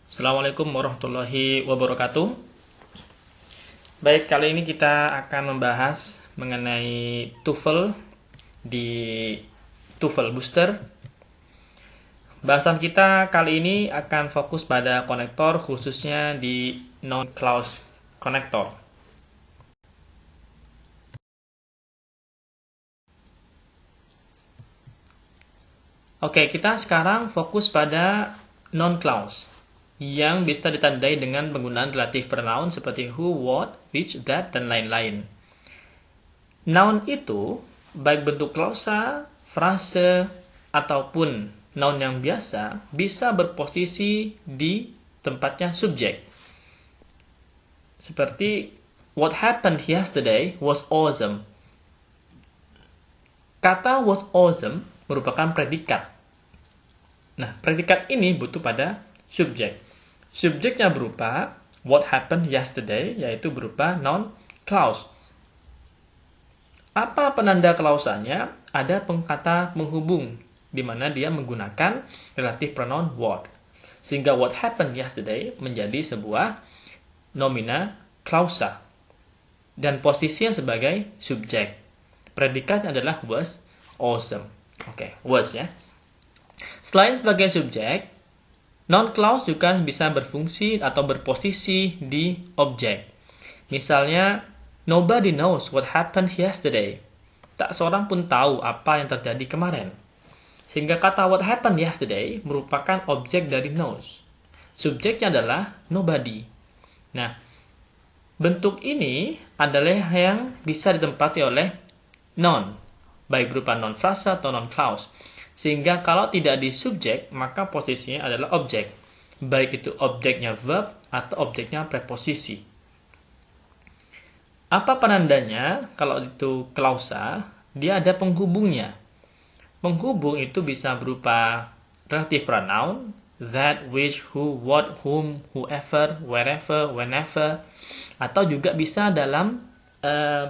Assalamualaikum warahmatullahi wabarakatuh. Baik, kali ini kita akan membahas mengenai TOEFL di TOEFL Booster. Bahasan kita kali ini akan fokus pada konektor, khususnya di non-clause konektor. Oke, kita sekarang fokus pada non-clause yang bisa ditandai dengan penggunaan relative pronoun seperti who, what, which, that, dan lain-lain. Noun itu, baik bentuk klausa, frase, ataupun noun yang biasa, bisa berposisi di tempatnya subjek. Seperti, what happened yesterday was awesome. Kata was awesome merupakan predikat. Nah, predikat ini butuh pada subjek. Subjeknya berupa what happened yesterday, yaitu berupa noun clause. Apa penanda klausanya? Ada kata penghubung, di mana dia menggunakan relative pronoun what. Sehingga what happened yesterday menjadi sebuah nomina klausa. Dan posisinya sebagai subjek. Predikatnya adalah was awesome. Oke, was ya. Selain sebagai subjek, non-clause juga bisa berfungsi atau berposisi di objek. Misalnya, nobody knows what happened yesterday. Tak seorang pun tahu apa yang terjadi kemarin. Sehingga kata what happened yesterday merupakan objek dari knows. Subjeknya adalah nobody. Nah, bentuk ini adalah yang bisa ditempati oleh noun, baik berupa non frasa atau non clause. Sehingga kalau tidak di subjek, maka posisinya adalah objek. Baik itu objeknya verb atau objeknya preposisi. Apa penandanya? Kalau itu klausa, dia ada penghubungnya. Penghubung itu bisa berupa relative pronoun, that, which, who, what, whom, whoever, wherever, whenever. Atau juga bisa dalam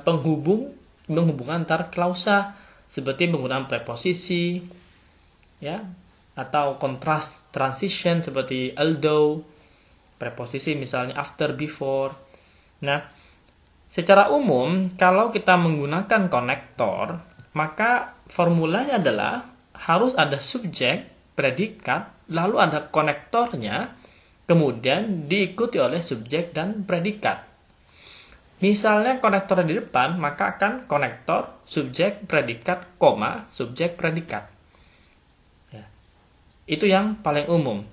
penghubungan antar klausa, seperti penggunaan preposisi, ya, atau kontras transition seperti although, preposisi misalnya after, before. Nah, secara umum kalau kita menggunakan konektor, maka formulanya adalah harus ada subjek, predikat, lalu ada konektornya, kemudian diikuti oleh subjek dan predikat. Misalnya konektor di depan, maka akan konektor, subjek, predikat, koma, subjek, predikat. Ya. Itu yang paling umum.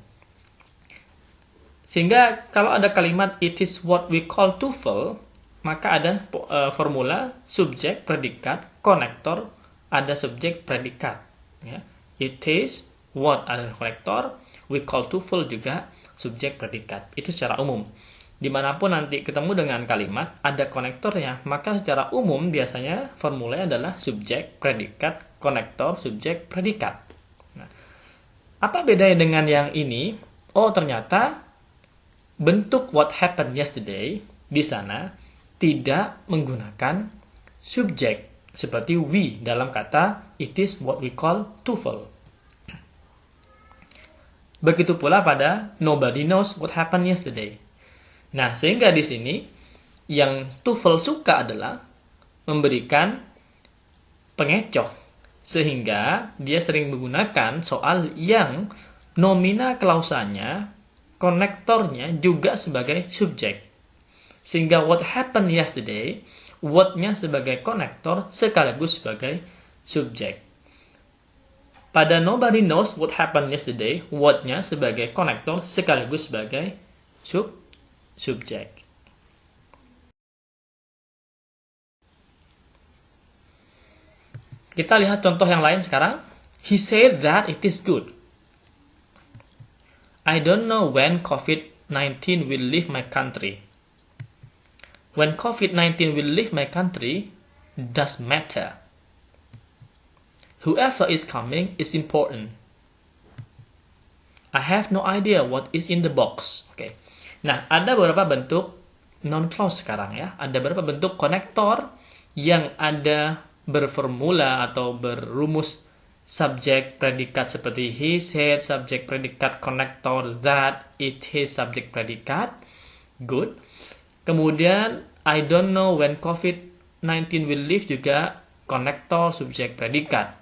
Sehingga kalau ada kalimat it is what we call TOEFL, maka ada formula subjek, predikat, konektor, ada subjek, predikat. Ya. It is what ada konektor, we call TOEFL juga subjek, predikat. Itu secara umum. Dimanapun nanti ketemu dengan kalimat ada konektornya, maka secara umum biasanya formulanya adalah subjek, predikat, konektor, subjek, predikat. Nah, apa bedanya dengan yang ini? Oh, ternyata bentuk what happened yesterday di sana tidak menggunakan subjek seperti we dalam kata it is what we call TOEFL. Begitu pula pada nobody knows what happened yesterday. Nah, sehingga di sini yang TOEFL suka adalah memberikan pengecoh, sehingga dia sering menggunakan soal yang nomina klausanya, konektornya juga sebagai subjek. Sehingga what happened yesterday, what-nya sebagai konektor sekaligus sebagai subjek. Pada nobody knows what happened yesterday, what-nya sebagai konektor sekaligus sebagai subjek. Kita lihat contoh yang lain sekarang. He said that it is good. I don't know when COVID-19 will leave my country. When COVID-19 will leave my country does matter. Whoever is coming is important. I have no idea what is in the box. Okay. Nah, ada beberapa bentuk non-clause sekarang ya. Ada beberapa bentuk konektor yang ada berformula atau berumus subjek predikat seperti he said, subjek predikat konektor that, it his subjek predikat. Good. Kemudian I don't know when COVID-19 will leave juga konektor subjek predikat.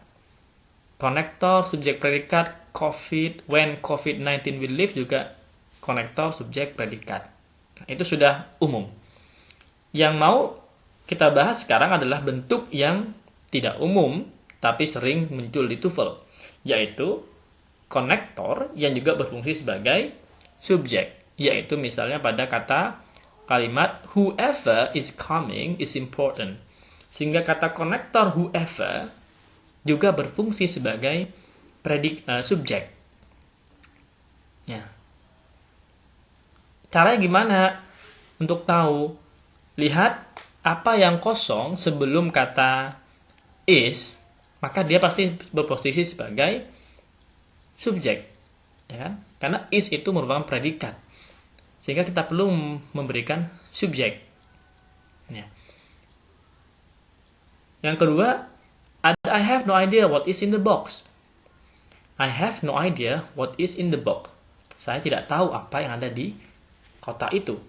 Konektor subjek predikat when COVID-19 will leave juga konektor subjek predikat. Nah, itu sudah umum. Yang mau kita bahas sekarang adalah bentuk yang tidak umum tapi sering muncul di TOEFL, yaitu konektor yang juga berfungsi sebagai subjek, yaitu misalnya pada kata kalimat whoever is coming is important. Sehingga kata konektor whoever juga berfungsi sebagai subjek. Ya. Caranya gimana untuk tahu? Lihat apa yang kosong sebelum kata is, maka dia pasti berposisi sebagai subjek, ya kan? Karena is itu merupakan predikat, sehingga kita perlu memberikan subjek. Ya. Yang kedua, I have no idea what is in the box. I have no idea what is in the box. Saya tidak tahu apa yang ada di kotak itu.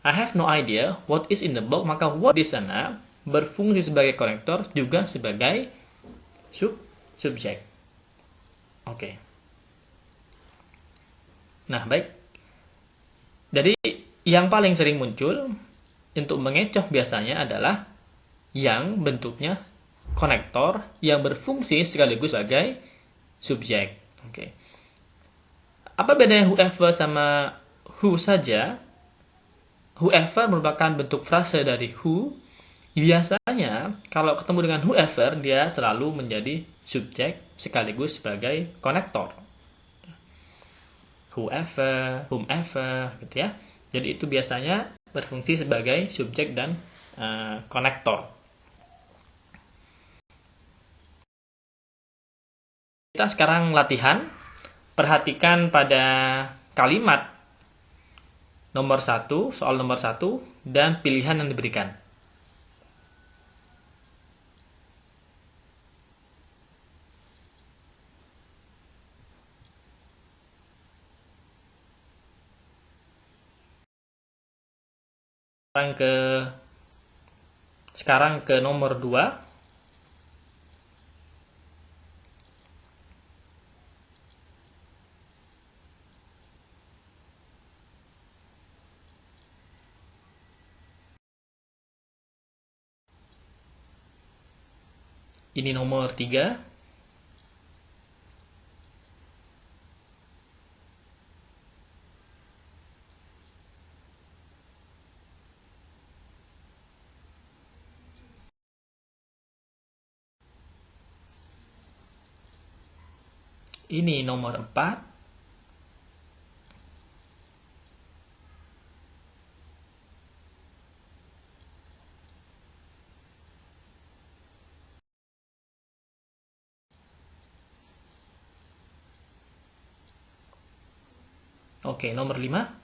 I have no idea what is in the box, maka what di sana berfungsi sebagai konektor juga sebagai subjek. Oke. Nah, baik. Jadi yang paling sering muncul untuk mengecoh biasanya adalah yang bentuknya konektor yang berfungsi sekaligus sebagai subjek. Oke. Apa bedanya whoever sama who saja? Whoever merupakan bentuk frase dari who. Biasanya kalau ketemu dengan whoever, dia selalu menjadi subjek sekaligus sebagai konektor. Whoever, whomever, gitu ya. Jadi itu biasanya berfungsi sebagai subjek dan konektor. Kita sekarang latihan. Perhatikan pada kalimat nomor 1, soal nomor 1, dan pilihan yang diberikan. Sekarang ke nomor 2. Ini nomor 3. Ini nomor 4. Oke, nomor 5.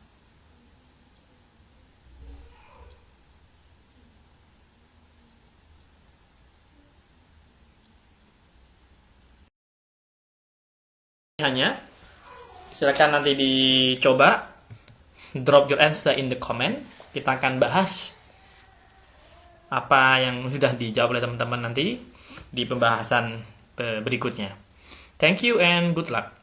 Hanya silakan nanti dicoba, drop your answer in the comment. Kita akan bahas apa yang sudah dijawab oleh teman-teman nanti di pembahasan berikutnya. Thank you and good luck.